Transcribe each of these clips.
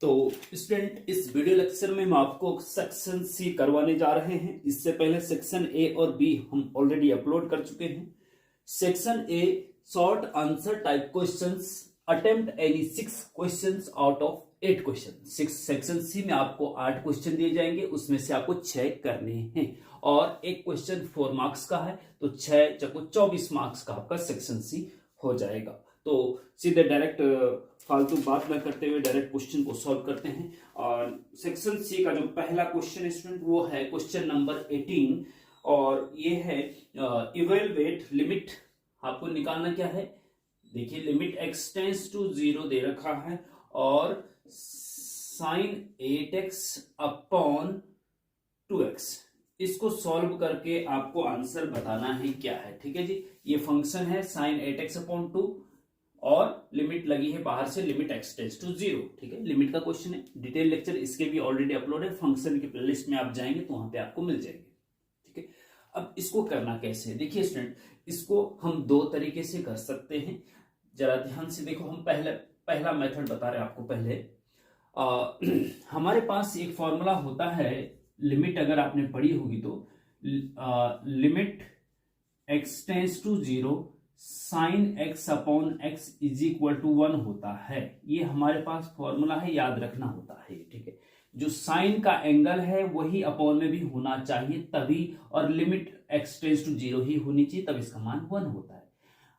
तो स्टूडेंट, इस video lecture में हम आपको सेक्शन सी करवाने जा रहे हैं। इससे पहले सेक्शन ए और बी हम ऑलरेडी अपलोड कर चुके हैं। Section A short answer type questions, attempt any 6 questions out of 8 question. Section C में आपको 8 क्वेश्चन दिए जाएंगे, उसमें से आपको 6 करने हैं और एक क्वेश्चन 4 मार्क्स का है, तो 6 चको 24 मार्क्स का आपका सेक्शन सी हो जाएगा। तो सीधे डायरेक्ट फालतू बात न करते हुए डायरेक्ट क्वेश्चन को सॉल्व करते हैं। और सेक्शन सी का जो पहला क्वेश्चन स्टूडेंट वो है क्वेश्चन नंबर 18 और ये है इवेलुएट लिमिट। आपको निकालना क्या है, देखिए लिमिट x टेंड्स टू 0 दे रखा है और sin 8x अपॉन 2x, इसको सॉल्व करके आपको आंसर बताना है क्या है। ठीक है जी, ये फंक्शन है sin 8x अपॉन 2 और लिमिट लगी है बाहर से लिमिट x टेंड्स टू 0। ठीक है, लिमिट का क्वेश्चन है। डिटेल लेक्चर इसके भी ऑलरेडी अपलोड है, फंक्शन की प्लेलिस्ट में आप जाएंगे तो वहां पे आपको मिल जाएंगे। ठीक है, अब इसको करना कैसे है, देखिए स्टूडेंट, इसको हम 2 तरीके से कर सकते हैं। जरा ध्यान से देखो, हम पहला मेथड बता रहे हैं आपको। पहले हमारे पास एक फॉर्मूला होता है, लिमिट अगर आपने पढ़ी होगी तो limit x tends to 0 sine x upon x is equal to 1 होता है। ये हमारे पास फॉर्मूला है, याद रखना होता है। ठीक है, जो साइन का एंगल है वही अपॉन में भी होना चाहिए तभी, और लिमिट x टेंड्स टू 0 ही होनी चाहिए, तब इसका मान 1 होता है।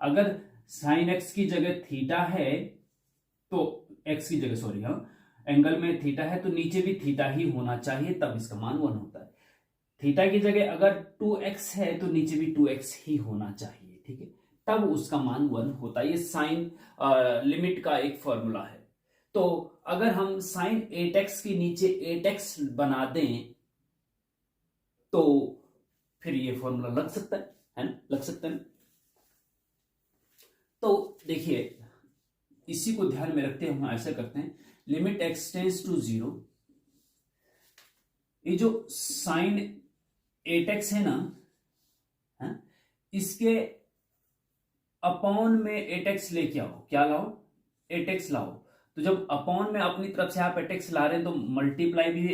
अगर साइन x की जगह थीटा है तो x की जगह सॉरी एंगल में थीटा है तो नीचे भी थीटा ही होना चाहिए, तब इसका मान 1 होता है। थीटा की जगह अगर 2x है तो नीचे भी 2x ही होना चाहिए। ठीक है, तब उसका मान 1 होता है। ये साइन लिमिट का एक फॉर्मूला है। तो अगर हम साइन 8x के नीचे 8x बना दें तो फिर ये फॉर्मूला लग सकता है ना, लग सकता है ना। तो देखिए, इसी को ध्यान में रखते हुए हम ऐसा करते हैं, लिमिट x टेंड्स टू 0, ये जो साइन 8x है ना, है? इसके अपॉन में 8x लेके आओ। क्या लाओ, 8x लाओ। तो जब अपॉन में अपनी तरफ से आप 8x ला रहे हैं तो मल्टीप्लाई भी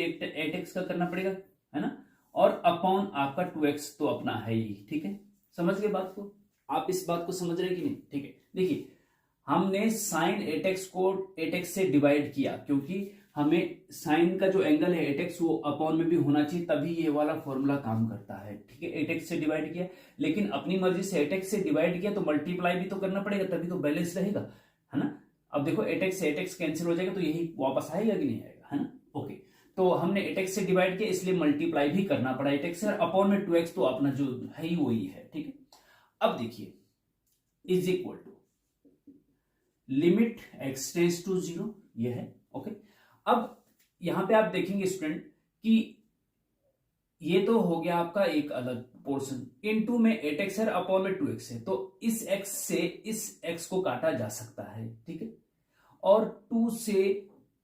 8x का करना पड़ेगा, है ना। और अपॉन आपका 2x तो अपना है ही। ठीक है, समझ गए बात को, आप इस बात को समझ रहे कि नहीं। ठीक है, देखिए हमने साइन 8x को 8x से डिवाइड किया क्योंकि हमें साइन का जो एंगल है 8x वो अपॉन में भी होना चाहिए, तभी ये वाला फॉर्मूला काम करता है। ठीक है, 8x से डिवाइड किया, लेकिन अपनी मर्जी से 8x से डिवाइड किया तो मल्टीप्लाई भी तो करना पड़ेगा, तभी तो बैलेंस रहेगा, है ना। अब देखो 8x से 8x कैंसिल हो जाएगा तो यही वापस आएगा कि नहीं आएगा, है ना। ओके, तो हमने 8x से डिवाइड किया इसलिए मल्टीप्लाई भी करना पड़ा 8x से, और अपॉन में 2x तो अपना जो है ही वही है। ठीक है, अब देखिए is equal to limit x tends to 0, ये है। ओके, अब यहां पे आप देखेंगे स्टूडेंट कि ये तो हो गया आपका एक अलग पोर्शन, इनटू में 8x है अपॉन में 2x है, तो इस x से इस x को काटा जा सकता है। ठीक है, और 2 से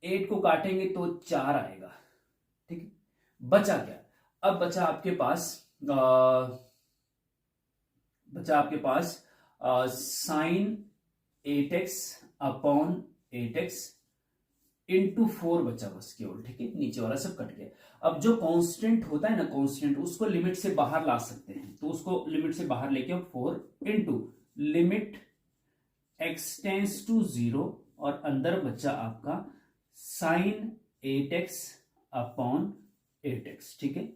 8 को काटेंगे तो 4 आएगा। ठीक है, बचा क्या, अब बचा आपके पास sign 8x upon 8x into 4 बचा बस केवल। ठीक है, नीचे वाला सब कट गया। अब जो कांस्टेंट होता है ना, कांस्टेंट, उसको लिमिट से बाहर ला सकते हैं, तो उसको लिमिट से बाहर लेके 4 into limit x tends to 0 और अंदर बचा आपका साइन 8x अपॉन 8x। ठीक है,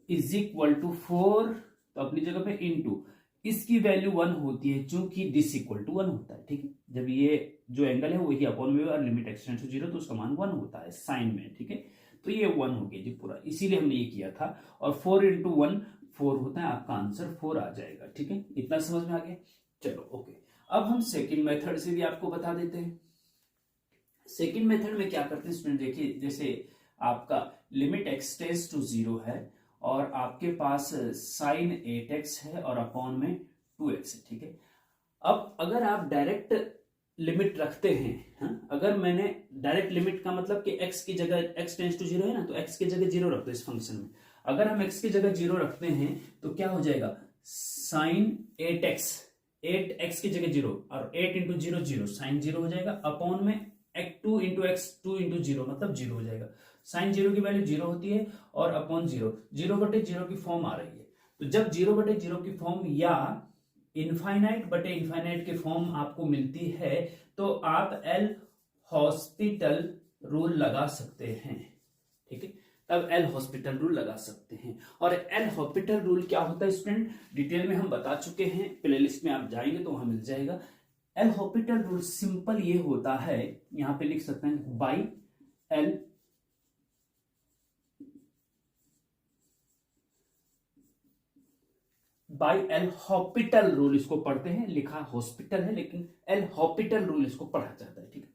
इज इक्वल टू 4, तो अपनी जगह पे इंटू इसकी वैल्यू 1 होती है चूंकि डिस इक्वल टू 1 होता है। ठीक है, जब ये जो एंगल है वही अपॉन में और लिमिट x टेंड्स टू 0 तो उसका मान 1 होता है साइन में। ठीक है, तो ये 1 हो गया जी पूरा, इसीलिए हमने ये किया था। और 4 इंटू 1 4 होता है, आपका आंसर 4 आ जाएगा। ठीक है, इतना समझ में आ गया। चलो ओके, अब हम सेकेंड मेथड से भी आपको बता देते हैं। सेकेंड मेथड में क्या करते हैं स्टूडेंट, देखिए जैसे आपका लिमिट x टेंड्स टू 0 है और आपके पास साइन 8x है और अपॉन में 2x है। ठीक है, अब अगर आप डायरेक्ट लिमिट रखते हैं, हाँ? अगर मैंने डायरेक्ट लिमिट का मतलब कि x की जगह x टेंड्स टू 0 है ना, तो x की जगह 0 रख दो इस फंक्शन में। अगर हम x की जगह 0 रखते हैं तो क्या हो जाएगा, साइन 8x 8x की जगह 0 और 8 इंटू 0 0, साइन 0 हो जाएगा, अपॉन में टू इंटू एक्स, 2 × 0 मतलब 0 हो जाएगा। साइन 0 की वैल्यू 0 होती है और अपॉन 0, 0/0 की फॉर्म आ रही है। तो जब 0/0 की फॉर्म या इनफाइनाइट की फॉर्म आपको मिलती है तो आप एल हॉस्पिटल रूल लगा सकते हैं, ठीक है। तब एल हॉस्पिटल रूल लगा सकते हैं। और एल हॉस्पिटल रूल क्या होता है स्टूडेंट, डिटेल में हम बता चुके हैं, प्लेलिस्ट में आप जाएंगे तो वहां मिल जाएगा। एल हॉस्पिटल रूल सिंपल ये होता है, यहां पे लिख सकते हैं बाई एल हॉस्पिटल रूल इसको पढ़ते हैं, लिखा हॉस्पिटल है लेकिन एल हॉस्पिटल रूल इसको पढ़ा जाता है, ठीक है।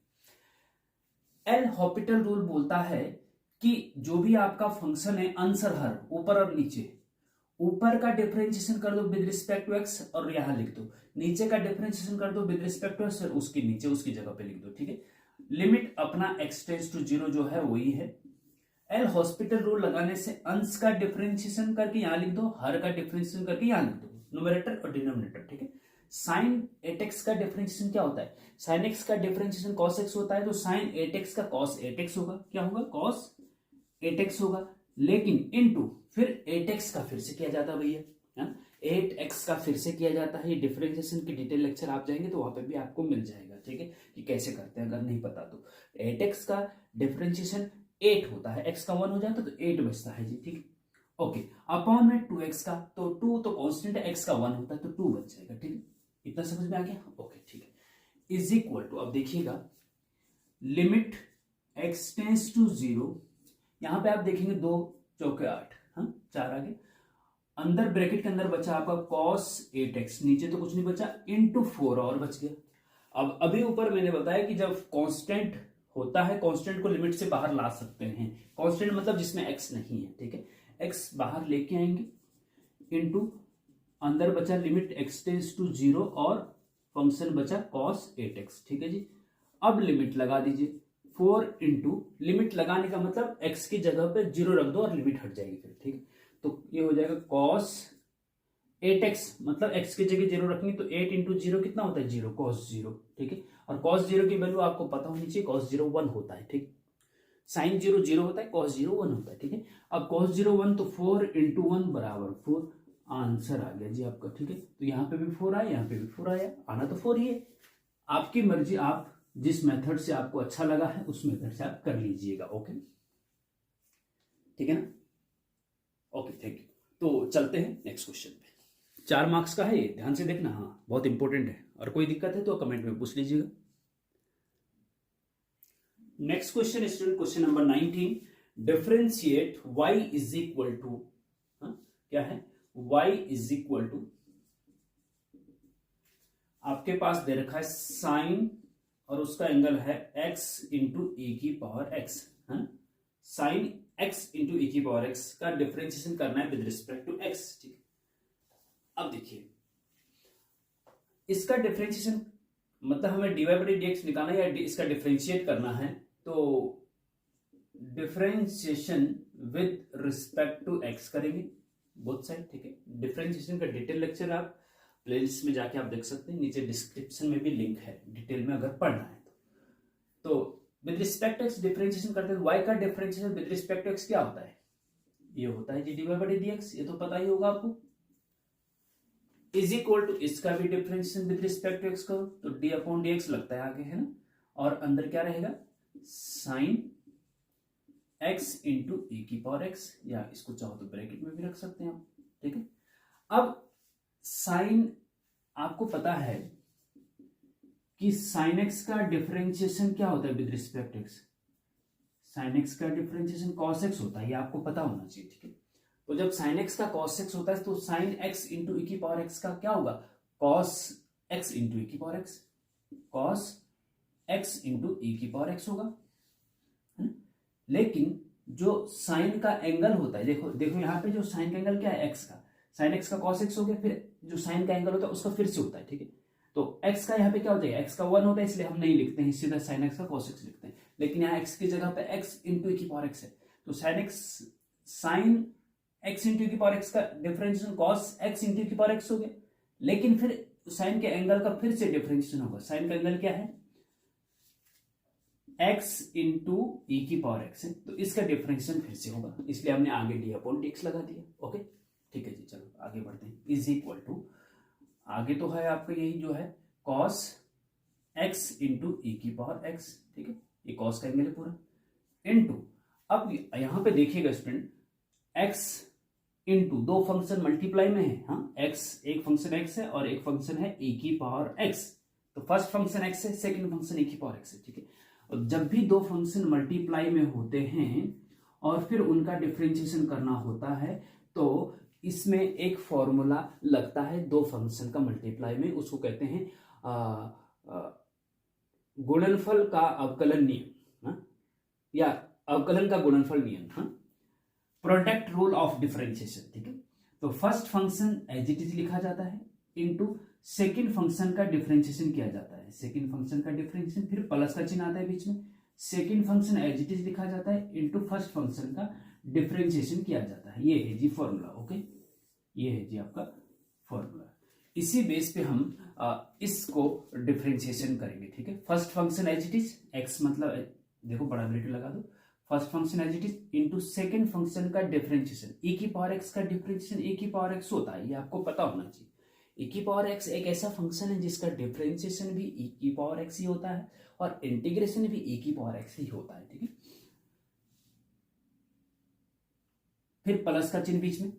एल हॉस्पिटल रूल बोलता है कि जो भी आपका फंक्शन है आंसर हर ऊपर और नीचे, ऊपर का डिफरेंशिएशन कर दो विद रिस्पेक्ट टू एक्स और यहां लिख दो, नीचे का डिफरेंशिएशन कर दो विद रिस्पेक्ट टू एक्स और उसके नीचे उसकी जगह पे लिख दो, ठीक है। लिमिट अपना x टेंड्स टू 0 जो है वही है। एल हॉस्पिटल रूल लगाने से अंश का डिफरेंशिएशन करके यहां लिख दो, हर का डिफरेंशिएशन करके यहां लिख दो, न्यूमरेटर और डिनोमिनेटर, ठीक है। साइन 8x का डिफरेंशिएशन क्या होता है, साइन x का डिफरेंशिएशन cos x होता है, तो साइन 8x का cos 8x होगा, क्या होगा cos 8x होगा। लेकिन इनटू फिर 8x का फिर से किया जाता है भैया, 8x का फिर से किया जाता है। ये डिफरेंशिएशन की डिटेल लेक्चर आप जाएंगे तो वहां पे भी आपको मिल जाएगा, ठीक है, कि कैसे करते हैं अगर नहीं पता तो। 8x का डिफरेंशिएशन 8 होता है, x का 1 हो जाता तो 8 बचता है जी, ठीक है। ओके, अपॉन में 2x का, तो 2 तो कांस्टेंट है, x का 1 होता है तो 2 बच जाएगा, ठीक है। इतना समझ में आ गया, ओके ठीक है। इज इक्वल टू, अब देखिएगा लिमिट x टेंड्स टू 0, यहां पे आप देखेंगे 2 चौके 8, हाँ 4 आगे, अंदर ब्रैकेट के अंदर बचा आपका cos 8x, नीचे तो कुछ नहीं बचा, इंटू 4 और बच गया। अब अभी ऊपर मैंने बताया कि जब कांस्टेंट होता है, कांस्टेंट को लिमिट से बाहर ला सकते हैं, कांस्टेंट मतलब जिसमें x नहीं है, ठीक है, x बाहर लेके आएंगे, इंटू अंदर बचा लिमिट x टेंड्स टू 0 और फंक्शन बचा cos 8x, ठीक है जी। अब लिमिट लगा दीजिए, 4 इंटू, लिमिट लगाने का मतलब x की जगह पे 0 रख दो और लिमिट हट जाएगी फिर, ठीक है। तो ये हो जाएगा cos 8x, मतलब x की जगह 0 रखनी, तो 8 इंटू 0 कितना होता है 0, cos 0, ठीक है। और cos 0 की वैल्यू आपको पता होनी चाहिए, cos 0 1 होता है, ठीक। साइन 0 0 होता है, cos 0 1 होता है, ठीक है। अब cos 0 1 तो 4 इंटू 1 बराबर 4, आंसर आ गया जी आपका, ठीक है। तो यहां पे भी 4 आया, यहां पे भी 4 आया, आना तो 4 ही है, आपकी मर्जी, आप जिस मेथड से आपको अच्छा लगा है उस मेथड से आप कर लीजिएगा, ओके ठीक है ना, ओके थैंक यू। तो चलते हैं नेक्स्ट क्वेश्चन पे, 4 मार्क्स का है ये, ध्यान से देखना, हाँ बहुत इंपॉर्टेंट है, और कोई दिक्कत है तो कमेंट में पूछ लीजिएगा। Next question student, question number 19, differentiate y is equal to, क्या है, y इज इक्वल टू, आपके पास दे रखा है साइन और उसका एंगल है x इंटू e की power x, sine x into e की पावर x का डिफरेंशिएशन करना है विद रिस्पेक्ट टू x, ठीक है। अब देखिए इसका डिफरेंशिएशन मतलब हमें dy बाई dx निकालना है या इसका डिफरेंशिएट करना है, तो differentiation with respect to x करेंगे बोथ साइड, ठीक है। डिफरेंशिएशन का डिटेल लेक्चर आप प्लेलिस्ट में जाके आप देख सकते हैं, नीचे डिस्क्रिप्शन में भी लिंक है डिटेल में अगर पढ़ना है तो with respect to x differentiation करते हैं, y का differentiation with respect to x क्या होता है, ये होता है जी dy बाई dx, ये तो पता ही होगा आपको, इज इक्वल टू इसका भी differentiation with respect to x करो तो d अपॉन dx लगता है आगे, है ना, और अंदर क्या रहेगा साइन x इंटू e की पावर x, या इसको चाहो तो ब्रैकेट में भी रख सकते हैं आप, ठीक है। अब साइन, आपको पता है कि साइन एक्स का डिफरेंशिएशन क्या होता है with respect x, sine x का डिफरेंशिएशन कॉस एक्स होता है, ये आपको पता होना चाहिए, ठीक है। तो जब साइन एक्स का कॉस एक्स होता है तो साइन एक्स इंटू ई की पावर एक्स का क्या होगा, कॉस एक्स इंटू ई की power x, cos x into e की पावर एक्स होगा, है ना। लेकिन जो साइन का एंगल होता है, देखो देखो यहाँ पे जो साइन का एंगल क्या है एक्स का, साइन एक्स का कॉस एक्स हो गया, फिर जो साइन का एंगल होता है उसका फिर से होता है, ठीक है। तो x का यहाँ पे क्या हो जाएगा, x का 1 होता है इसलिए हम नहीं लिखते हैं, सीधा sin x का cos x लिखते हैं, लेकिन यहाँ x की जगह पे x इंटू e की पावर x है, तो sin x इंटू e की पावर x का differentiation cos x into e की पावर x हो गया, लेकिन फिर साइन के एंगल का फिर से डिफरेंशिएशन होगा, साइन का एंगल क्या है x इंटू ई की पावर x है, तो इसका डिफरेंशिएशन फिर से होगा, इसलिए हमने आगे डी अपॉन dx लगा दिया। ओके ठीक है जी, चलो आगे बढ़ते हैं। इज इक्वल टू, आगे तो है आपका यही जो है cos x इंटू ई की पावर x, ठीक है, ये cos का एंगल है पूरा, इंटू, अब यहां पे देखिएगा स्टूडेंट, x इंटू दो फंक्शन मल्टीप्लाई में है, हाँ x, एक फंक्शन x है और एक फंक्शन है e की पावर x, तो फर्स्ट फंक्शन x है, सेकंड फंक्शन e की पावर x है, ठीक है। और जब भी दो फंक्शन मल्टीप्लाई में होते हैं और फिर उनका डिफरेंशिएशन करना होता है, तो इसमें एक फॉर्मूला लगता है दो फंक्शन का मल्टीप्लाई में, उसको कहते हैं गुणनफल का अवकलन नियम, हाँ? या अवकलन का गुणनफल नियम, हाँ? प्रोडक्ट रूल ऑफ डिफरेंशिएशन, ठीक है। तो first function as it is लिखा जाता है इनटू सेकंड फंक्शन का डिफरेंशिएशन किया जाता है, सेकंड फंक्शन का डिफरेंशिएशन, फिर प्लस का चिन्ह आता है बीच में, second function as it is लिखा जाता है इनटू फर्स्ट फंक्शन का डिफरेंशिएशन किया जाता है। ये है जी फॉर्मूला। ओके, ये है जी आपका फॉर्मूला। इसी बेस पे हम इसको डिफरेंशिएशन करेंगे, ठीक है। First function as it is, x मतलब देखो बड़ा ब्रैकेट लगा दो, first function as it is into second function का डिफरेंशिएशन, e की पावर x का डिफरेंशिएशन e की पावर x होता है, ये आपको पता होना चाहिए। e की पावर x एक ऐसा फंक्शन है जिसका डिफरेंशिएशन भी e की पावर x ही होता है और इंटीग्रेशन भी e की पावर x ही होता है, ठीक है। फिर प्लस का चिन्ह बीच में,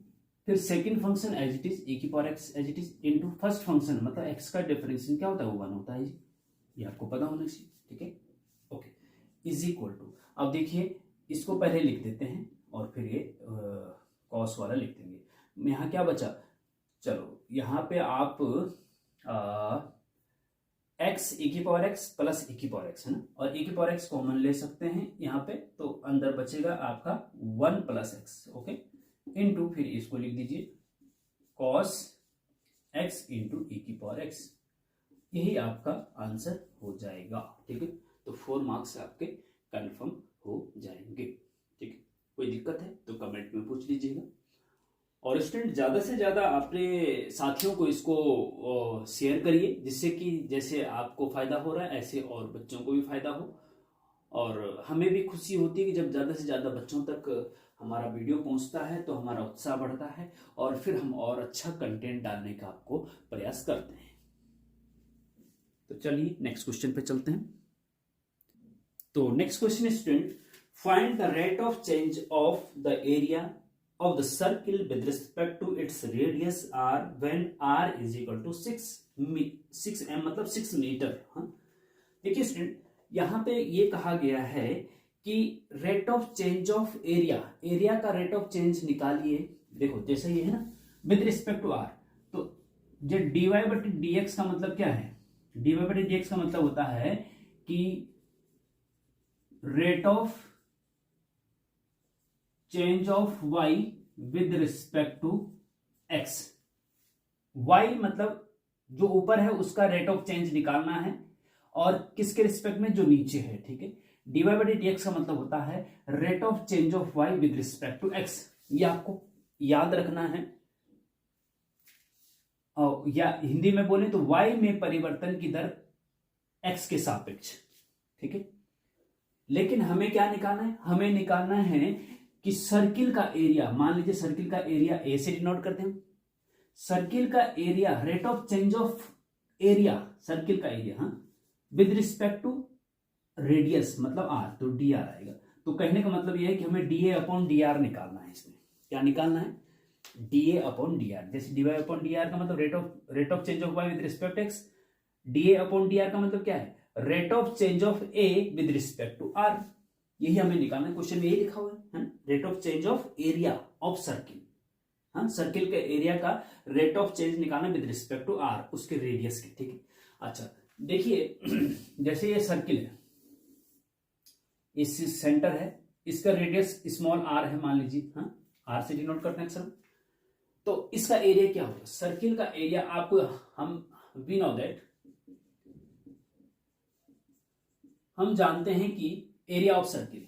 फिर second function as it is e की power x as it is into first function मतलब x का डिफरेंशिएशन क्या होता है, वो 1 होता है जी, ये आपको पता होना चाहिए, ठीक है। ओके, इज इक्वल टू, अब देखिए इसको पहले लिख देते हैं और फिर ये कॉस वाला लिख देंगे। यहाँ क्या बचा, चलो यहाँ पे आप एक्स e की पावर x प्लस e की पावर x है ना, और e की पावर x कॉमन ले सकते हैं यहाँ पे, तो अंदर बचेगा आपका 1 प्लस एक्स, ओके, इंटू फिर इसको लिख दीजिए कॉस x इंटू e की पावर x, यही आपका आंसर हो जाएगा, ठीक है। तो 4 मार्क्स आपके कंफर्म हो जाएंगे, ठीक है। कोई दिक्कत है तो कमेंट में पूछ लीजिएगा, और स्टूडेंट ज़्यादा से ज़्यादा अपने साथियों को इसको शेयर करिए, जिससे कि जैसे आपको फ़ायदा हो रहा है ऐसे और बच्चों को भी फ़ायदा हो, और हमें भी खुशी होती है कि जब ज़्यादा से ज़्यादा बच्चों तक हमारा वीडियो पहुंचता है तो हमारा उत्साह बढ़ता है और फिर हम और अच्छा कंटेंट डालने का आपको प्रयास करते हैं। तो चलिए नेक्स्ट क्वेश्चन पे चलते हैं। तो next question is student, find the rate of change of the area of the circle with respect to its radius r when r is equal to 6 m मतलब 6 मीटर। हाँ, देखिए स्टूडेंट यहाँ पे ये कहा गया है कि rate of change of area, area का रेट ऑफ चेंज निकालिए। देखो जैसे ये है ना विद रिस्पेक्ट टू आर, तो जो dy बटे dx का मतलब क्या है, dy बटे dx का मतलब होता है कि rate of change of y with respect to x, y मतलब जो ऊपर है उसका रेट ऑफ चेंज निकालना है और किसके रिस्पेक्ट में, जो नीचे है, ठीक है। dy बाई dx का मतलब होता है rate of change of y with respect to x, ये आपको याद रखना है। और या हिंदी में बोले तो y में परिवर्तन की दर x के सापेक्ष, ठीक है। लेकिन हमें क्या निकालना है, हमें निकालना है कि सर्किल का एरिया, मान लीजिए सर्किल का एरिया ए से डिनोट करते हैं, सर्किल का area, rate of change of area, circle का एरिया, हाँ, विद रिस्पेक्ट टू रेडियस मतलब आर, तो डी आर आएगा। तो कहने का मतलब यह है कि हमें डी ए अपॉन डी आर निकालना है। इसमें क्या निकालना है, डी ए अपॉन डी आर। जैसे d y upon D r का मतलब rate of change of y with respect x, d A upon D r का मतलब क्या है, rate of change of A with respect to R. यही हमें निकालना है, क्वेश्चन में यही लिखा हुआ है, rate of change of area of circle. हाँ, सर्किल के एरिया का रेट ऑफ चेंज निकालना विद रिस्पेक्ट टू आर, उसके रेडियस के, ठीक है। अच्छा देखिए जैसे ये सर्किल है, इस सेंटर है, इसका रेडियस स्मॉल आर है मान लीजिए, हाँ, आर से डिनोट करते हैं अक्सर। तो इसका एरिया क्या होगा, सर्किल का एरिया आपको, हम वी नो दैट, हम जानते हैं कि एरिया ऑफ सर्किल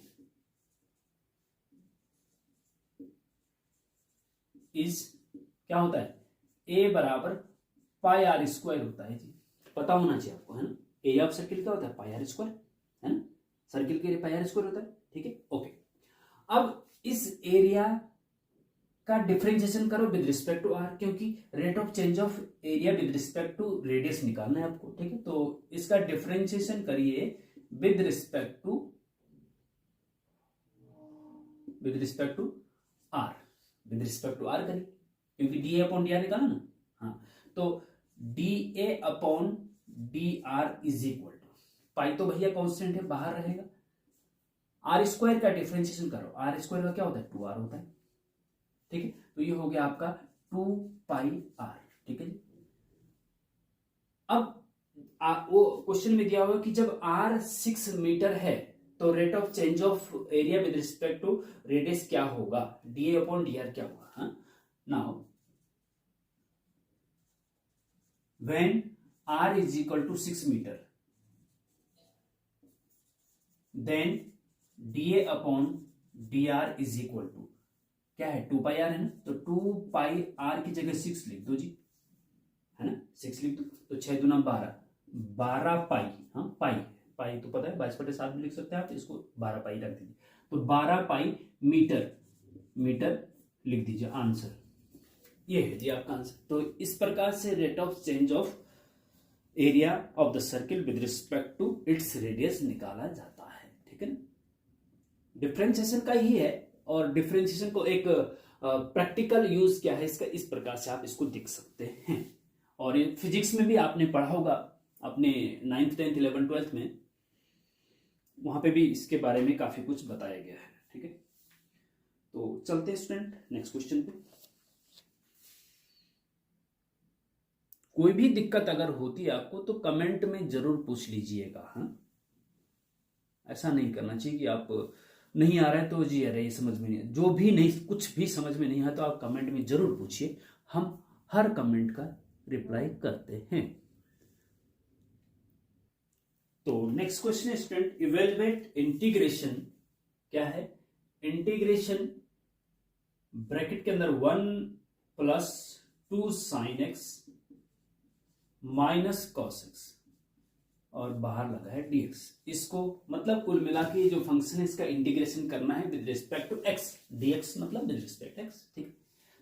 इज क्या होता है, ए बराबर पाई आर स्क्वायर होता है जी, पता होना चाहिए आपको, है ना। एरिया ऑफ सर्किल क्या होता है, पाई आर स्क्वायर, है ना। सर्किल के एरिया पाई आर स्क्वायर होता है, ठीक है। ओके, अब इस एरिया का डिफरेंशिएशन करो विद रिस्पेक्ट टू आर, क्योंकि rate of change of area with respect to radius निकालना है आपको, ठीक है। तो इसका डिफरेंशिएशन करिए with respect to r, with respect to r करिए, क्योंकि डी ए अपॉन डी आर निकाला ना। हाँ, तो d A upon D R is equal to, pi तो भैया कांस्टेंट है, बाहर रहेगा, आर स्क्वायर का डिफरेंशिएशन करो, आर स्क्वायर का क्या होता है 2r होता है, ठीक है। तो ये हो गया आपका 2 पाई आर, ठीक है जी। अब वो क्वेश्चन में दिया हुआ कि जब r 6 मीटर है तो rate of change of area with respect to radius क्या होगा, डी ए अपॉन डी आर क्या होगा। हाँ, now when r is equal to 6 meter then D A upon D R is equal to क्या है 2 पाई are है ना, तो 2 पाई आर की जगह 6 लिख दो जी, है ना, 6 लिख दो, तो 6 दूना 12 पाई, हाँ पाई तो पता है 22/7 भी लिख सकते हैं आप, इसको 12 पाई रख दीजिए, तो 12 पाई मीटर लिख दीजिए, आंसर ये है जी आपका आंसर। तो इस प्रकार से rate of change of area of the circle with respect to its radius निकाला जाता है, ठीक है ना। डिफरेंशिएशन का ही है, और डिफरेंशिएशन को एक प्रैक्टिकल यूज क्या है इसका, इस प्रकार से आप इसको देख सकते हैं। और ये फिजिक्स में भी आपने पढ़ा होगा अपने 9th 10th 11th 12th में, वहां पे भी इसके बारे में काफी कुछ बताया गया है, ठीक है। तो चलते हैं स्टूडेंट नेक्स्ट क्वेश्चन पे। कोई भी दिक्कत अगर होती है आपको तो कमेंट में जरूर पूछ लीजिएगा। हाँ, ऐसा नहीं करना चाहिए कि आप नहीं आ रहा है तो जी अरे ये समझ में नहीं, जो भी नहीं, कुछ भी समझ में नहीं आया तो आप कमेंट में जरूर पूछिए, हम हर कमेंट का रिप्लाई करते हैं। तो नेक्स्ट क्वेश्चन है स्टूडेंट, इवेलुएट इंटीग्रेशन, क्या है इंटीग्रेशन ब्रैकेट के अंदर 1 plus 2 sine x minus cos x और बाहर लगा है dx, इसको मतलब कुल मिला के जो फंक्शन है इसका इंटीग्रेशन करना है with respect to x, dx मतलब विद रिस्पेक्ट x, ठीक।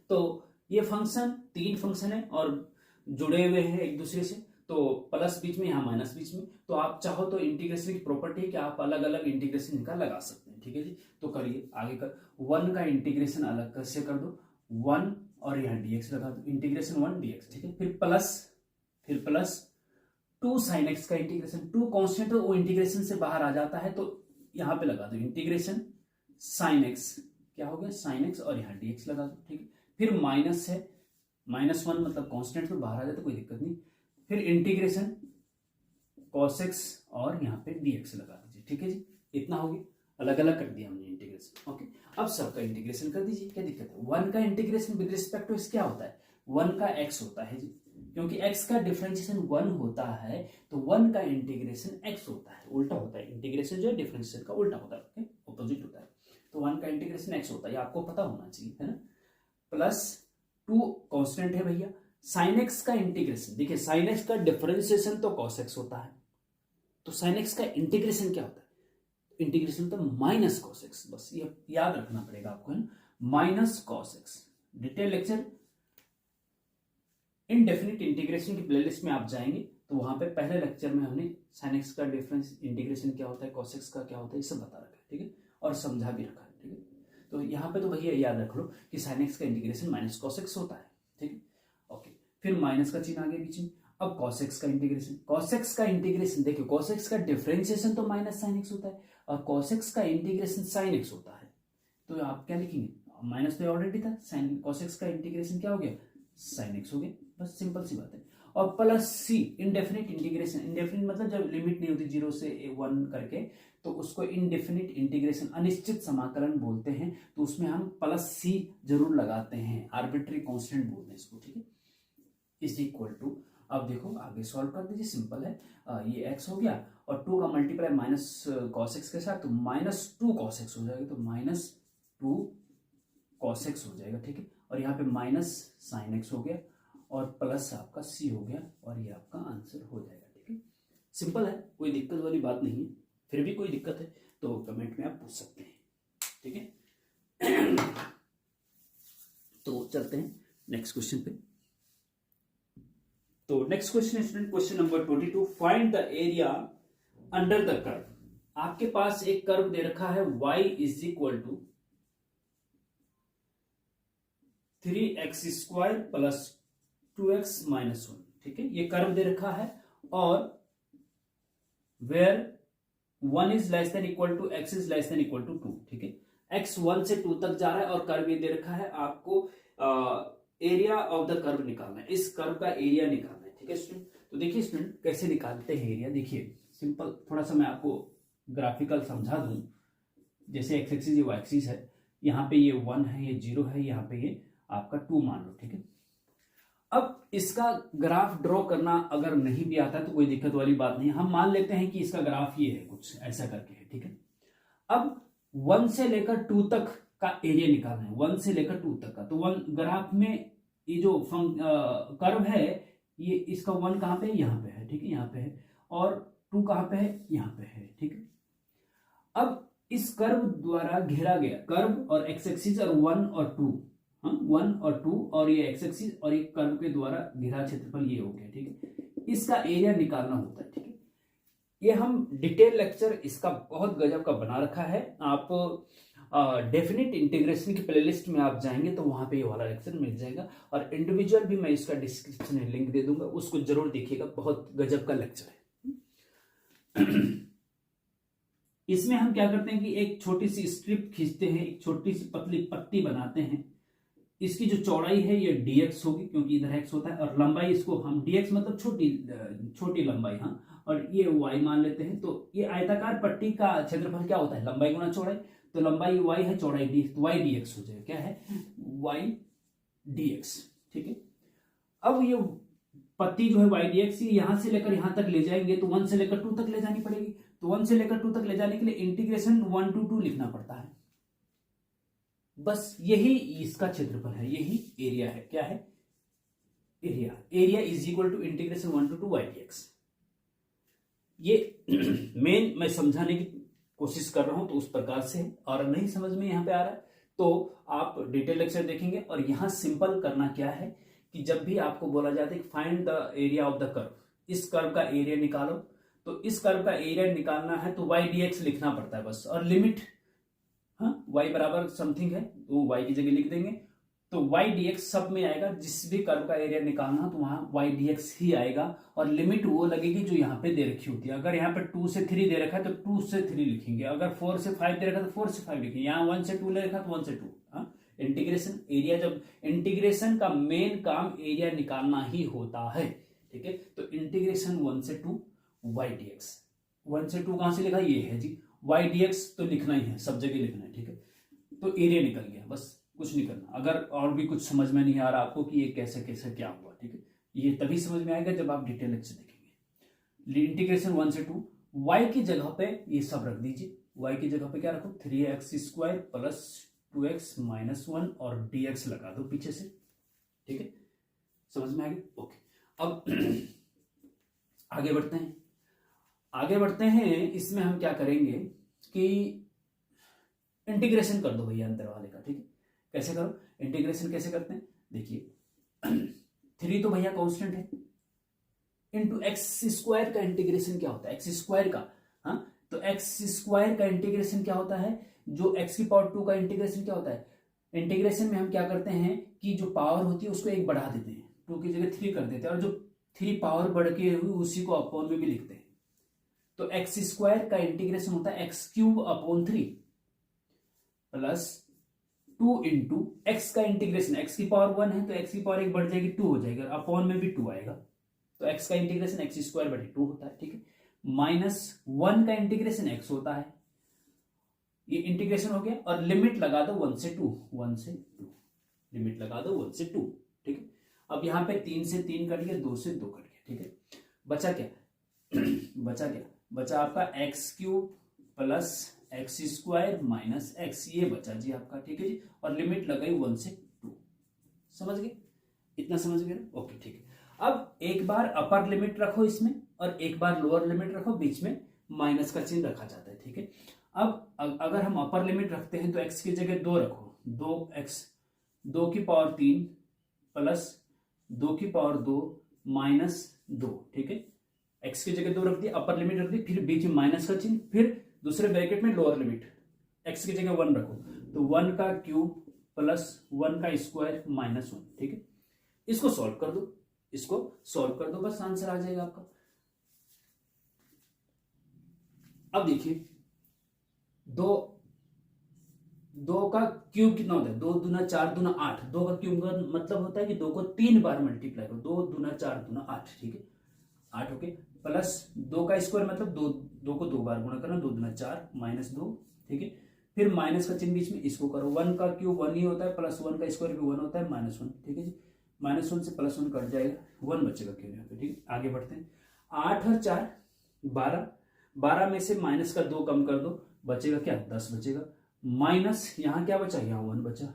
तो ये फंक्शन 3 फंक्शन है और जुड़े हुए हैं एक दूसरे से, तो प्लस बीच में, यहाँ माइनस बीच में, तो आप चाहो तो इंटीग्रेशन की प्रॉपर्टी है कि आप अलग अलग इंटीग्रेशन इनका लगा सकते हैं, ठीक है जी। तो करिए आगे कर, 1 का इंटीग्रेशन अलग कैसे कर दो, 1 और यहाँ dx लगा दो, इंटीग्रेशन 1 dx, ठीक है। फिर प्लस 2 साइन एक्स का इंटीग्रेशन, 2 कांस्टेंट है वो इंटीग्रेशन से बाहर आ जाता है, तो यहां पे लगा दो इंटीग्रेशन साइन एक्स, क्या हो गया साइन एक्स, और यहां dx लगा दो, ठीक है। फिर माइनस है, -1 मतलब कांस्टेंट तो बाहर आ जाता, कोई दिक्कत नहीं। फिर इंटीग्रेशन cos x और यहाँ पे dx लगा दीजिए, ठीक है जी। इतना हो गया, अलग अलग कर दिया हमने इंटीग्रेशन। ओके, अब सबका इंटीग्रेशन कर दीजिए, क्या दिक्कत है। 1 का इंटीग्रेशन विद रिस्पेक्ट टू क्या होता है, 1 का x होता है जी, क्योंकि x का डिफरेंशिएशन 1 होता है तो 1 का इंटीग्रेशन x होता है, उल्टा होता है इंटीग्रेशन जो है डिफरेंशिएशन का उल्टा होता है, ऑपोजिट होता है। तो 1 का इंटीग्रेशन x होता है, आपको पता होना चाहिए, है ना। प्लस 2 कांस्टेंट है भैया, साइन एक्स का इंटीग्रेशन, देखिए साइन एक्स का डिफरेंशिएशन तो cos x होता है, तो साइन एक्स का इंटीग्रेशन क्या होता है, इंटीग्रेशन तो माइनस cos x, बस ये याद रखना पड़ेगा आपको, है ना, minus cos x। Detail lecture indefinite integration की प्लेलिस्ट में आप जाएंगे तो वहां पे पहले लेक्चर में हमने साइन एक्स का डिफरेंस इंटीग्रेशन क्या होता है, cos x का क्या होता है, ये सब बता रखा है, ठीक है, और समझा भी रखा है, ठीक है। तो यहाँ पे तो भैया याद रख लो कि साइन एक्स का इंटीग्रेशन माइनस cos x होता है, ठीक है। ओके, फिर माइनस का चिन्ह आगे बीच में, अब cos x का इंटीग्रेशन, cos x का इंटीग्रेशन देखिए, cos x का डिफरेंशिएशन तो माइनस साइन एक्स होता है और cos x का इंटीग्रेशन साइन एक्स होता है, तो आप क्या लिखेंगे, माइनस तो ऑलरेडी था, साइन cos x का इंटीग्रेशन क्या हो गया, साइन एक्स हो गया, बस सिंपल सी बात है। और प्लस सी इनडेफिनिट इंटीग्रेशन, इनडेफिनिट मतलब जब लिमिट नहीं होती 0 से 1 करके, तो उसको इनडेफिनिट इंटीग्रेशन अनिश्चित समाकलन बोलते हैं, तो उसमें हम प्लस सी जरूर लगाते हैं, आर्बिट्री कांस्टेंट बोलते हैं इसको, ठीक है। इज इक्वल टू, अब देखो आगे सॉल्व कर दीजिए, सिंपल है, ये x हो गया और 2 का मल्टीप्लाई माइनस cos x के साथ, तो -2 cos x हो जाएगा, तो -2 cos x हो जाएगा, ठीक है। और यहाँ पे माइनस साइन एक्स हो गया और प्लस आपका c हो गया और ये आपका आंसर हो जाएगा, ठीक है। सिंपल है, कोई दिक्कत वाली बात नहीं है, फिर भी कोई दिक्कत है तो कमेंट में आप पूछ सकते हैं, ठीक है। तो चलते हैं नेक्स्ट क्वेश्चन पे। तो नेक्स्ट क्वेश्चन है student, question number 22, find the area under the curve. आपके पास एक कर्व दे रखा है y is equal to 3x² plus 2x minus 1, ठीक है, ये कर्व दे रखा है, और where 1 is less than equal to x is less than equal to 2, ठीक है, x 1 से 2 तक जा रहा है और कर्व ये दे रखा है, आपको एरिया ऑफ द कर्व निकालना है, इस कर्व का एरिया निकालना है, ठीक है स्टूडेंट। तो देखिए स्टूडेंट कैसे निकालते हैं एरिया, देखिए सिंपल, थोड़ा सा मैं आपको ग्राफिकल समझा दूं। जैसे एक्स एक्सिस ये वाई एक्सिस है, यहाँ पे ये 1 है, ये 0 है, यहाँ पे ये आपका 2 मान लो, ठीक है। अब इसका ग्राफ ड्रॉ करना अगर नहीं भी आता है तो कोई दिक्कत वाली बात नहीं, हम मान लेते हैं कि इसका ग्राफ ये है, कुछ ऐसा करके है, ठीक है। अब 1 से लेकर 2 तक का एरिया निकालना है, 1 से लेकर 2 तक का। तो 1 ग्राफ में ये जो कर्व है, ये इसका 1 कहाँ पे है, यहाँ पे है, ठीक है, यहाँ पे है, और 2 कहाँ पे है, यहाँ पे है, ठीक है। अब इस कर्व द्वारा घेरा गया कर्व और एक्स एक्सिस और 1 और 2, 1 और 2 और ये एक्स एक्सिस और एक कर्व के द्वारा घिरा क्षेत्रफल ये हो गया, ठीक है। इसका एरिया निकालना होता है, ठीक है। ये हम डिटेल लेक्चर इसका बहुत गजब का बना रखा है, आप डेफिनेट इंटीग्रेशन की प्लेलिस्ट में आप जाएंगे तो वहां पे ये वाला लेक्चर मिल जाएगा, और इंडिविजुअल भी मैं इसका डिस्क्रिप्शन में लिंक दे दूंगा, उसको जरूर देखिएगा, बहुत गजब का लेक्चर है। इसमें हम क्या करते हैं कि एक छोटी सी स्ट्रिप खींचते हैं, एक छोटी सी पतली पट्टी बनाते हैं, इसकी जो चौड़ाई है ये dx होगी क्योंकि इधर x होता है, और लंबाई इसको हम dx मतलब छोटी लंबाई, हाँ, और ये y मान लेते हैं। तो ये आयताकार पट्टी का क्षेत्रफल क्या होता है, लंबाई गुना चौड़ाई, तो लंबाई y है, चौड़ाई d, तो y dx हो जाएगा, क्या है, y dx, ठीक है। अब ये पट्टी जो है y dx यहां से लेकर यहां तक ले जाएंगे तो 1 से लेकर 2 तक ले जानी पड़ेगी, तो 1 से लेकर 2 तक ले जाने के लिए इंटीग्रेशन 1 to 2 लिखना पड़ता है, बस यही इसका क्षेत्रफल है, यही एरिया है, क्या है, area. Area is equal to integration 1 to 2 y dx। ये मेन मैं समझाने की कोशिश कर रहा हूं तो उस प्रकार से है, और नहीं समझ में यहां पे आ रहा है तो आप डिटेल लेक्चर देखेंगे। और यहां सिंपल करना क्या है कि जब भी आपको बोला जाता है कि find the area of the curve, इस कर्व का एरिया निकालो, तो इस कर्व का एरिया निकालना है तो y dx लिखना पड़ता है बस, और लिमिट, हाँ, y बराबर समथिंग है तो y की जगह लिख देंगे, तो y dx सब में आएगा, जिस भी कर्व का एरिया निकालना तो वहां y dx ही आएगा, और लिमिट वो लगेगी जो यहाँ पे दे रखी होती है। अगर यहाँ पे 2 से 3 दे रखा है तो 2 से 3 लिखेंगे, अगर 4 से 5 दे रखा है तो 4 से 5 लिखेंगे, यहाँ 1 से 2 ले रखा तो 1 से 2। हाँ, इंटीग्रेशन एरिया, जब इंटीग्रेशन का मेन काम एरिया निकालना ही होता है, ठीक है। तो इंटीग्रेशन 1 से 2 y dx, 1 से 2 कहां से लिखा, ये है जी, y dx तो लिखना ही है, सब जगह लिखना है, ठीक है। तो एरिया निकल गया, बस कुछ नहीं करना। अगर और भी कुछ समझ में नहीं आ रहा आपको कि ये कैसे कैसे क्या हुआ, ठीक है, ये तभी समझ में आएगा जब आप डिटेल लेक्चर देखेंगे। इंटीग्रेशन 1 से 2, y की जगह पे ये सब रख दीजिए, y की जगह पे क्या रखो, 3x² प्लस 2x माइनस 1 और dx लगा दो पीछे से, ठीक है, समझ में आ गया, ओके। अब आगे बढ़ते हैं, इसमें हम क्या करेंगे कि इंटीग्रेशन कर दो भैया अंदर वाले का, ठीक है। कैसे करो, इंटीग्रेशन कैसे करते हैं, देखिए 3 तो भैया कांस्टेंट है, इंटू x² का इंटीग्रेशन क्या होता है, x² का, हाँ, तो x² का इंटीग्रेशन क्या होता है, जो x की पावर 2 का इंटीग्रेशन क्या होता है, इंटीग्रेशन में हम क्या करते हैं कि जो पावर होती है उसको 1 बढ़ा देते हैं, 2 की जगह 3 कर देते हैं, और जो 3 पावर बढ़ के हुई उसी को अपॉन में भी लिखते हैं। तो x² का इंटीग्रेशन होता है x³/3 प्लस 2 इंटू एक्स का इंटीग्रेशन, x की पावर 1 है तो x की पावर 1 बढ़ जाएगी, 2 हो जाएगा, अपॉन में भी 2 आएगा, तो x का इंटीग्रेशन x²/2 होता है, ठीक है। -1 का इंटीग्रेशन x होता है, ये इंटीग्रेशन हो गया, और लिमिट लगा दो 1 से 2, 1 से 2, लिमिट लगा दो 1 से 2, ठीक है। अब यहाँ पे 3 से 3 कट गया, 2 से 2 कट गया, ठीक है। बचा आपका x³ plus x² minus x, ये बचा जी आपका, ठीक है जी, और लिमिट लगाई 1 से 2, समझ गए, इतना समझ गए ना, ओके, ठीक है। अब एक बार अपर लिमिट रखो इसमें और एक बार लोअर लिमिट रखो बीच में, माइनस का चिन्ह रखा जाता है, ठीक है। अब अगर हम अपर लिमिट रखते हैं तो x की जगह 2 रखो, 2x 2 की पावर 3 प्लस 2 की पावर 2 माइनस 2, ठीक है। x की जगह 2 रख दी, अपर लिमिट रख दी, फिर बीच में माइनस का चिन्ह, फिर दूसरे ब्रैकेट में लोअर लिमिट, x की जगह 1 रखो, तो 1 का क्यूब प्लस 1 का स्क्वायर माइनस 1, ठीक है। इसको सॉल्व कर दो, इसको सॉल्व कर दो, बस आंसर आ जाएगा आपका। अब देखिए, दो का क्यूब कितना होता है, 2 दूना 4 दूना 8, 2 का क्यूब का मतलब होता है कि 2 को 3 बार मल्टीप्लाई करो, 2 दूना 4 दूना 8, ठीक है, 8 ओके, प्लस 2 का स्क्वायर मतलब 2 को 2 बार गुणा करना, 2 दूना 4 माइनस 2, ठीक है, फिर माइनस का चिन्ह बीच में, इसको करो, 1 का क्यूब 1 ही होता है, प्लस 1 का स्क्वायर भी 1 होता है, माइनस 1, ठीक है जी, माइनस 1 से प्लस 1 कट जाएगा, 1 बचेगा क्यों यहाँ पे, ठीक है। आगे बढ़ते हैं, 8 और 4 12, 12 में से माइनस का 2 कम कर दो, बचेगा क्या, 10 बचेगा, माइनस यहाँ क्या बचा, यहाँ 1 बचा,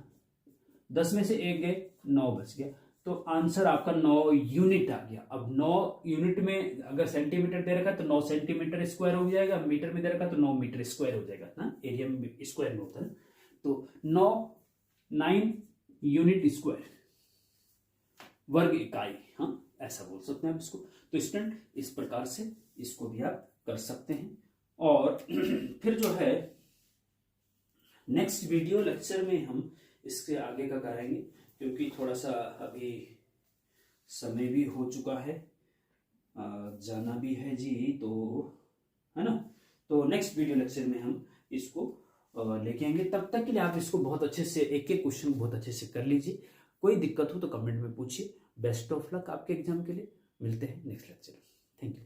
10 में से 1 गए, 9 बच गया, तो आंसर आपका 9 यूनिट आ गया। अब 9 यूनिट में अगर सेंटीमीटर दे रखा है तो 9 सेंटीमीटर स्क्वायर हो जाएगा, मीटर में दे रखा है तो 9 मीटर स्क्वायर हो जाएगा ना, एरिया में स्क्वायर में होता है, तो 9 यूनिट स्क्वायर, वर्ग इकाई, हाँ ऐसा बोल सकते हैं आप इसको। तो स्टूडेंट इस प्रकार से इसको भी आप कर सकते हैं। और फिर जो है नेक्स्ट वीडियो लेक्चर में हम इसके आगे का करेंगे, क्योंकि थोड़ा सा अभी समय भी हो चुका है, जाना भी है जी, तो है ना, तो नेक्स्ट वीडियो लेक्चर में हम इसको लेके आएंगे। तब तक के लिए आप इसको बहुत अच्छे से एक एक क्वेश्चन बहुत अच्छे से कर लीजिए, कोई दिक्कत हो तो कमेंट में पूछिए। बेस्ट ऑफ लक आपके एग्जाम के लिए, मिलते हैं नेक्स्ट लेक्चर में, थैंक यू।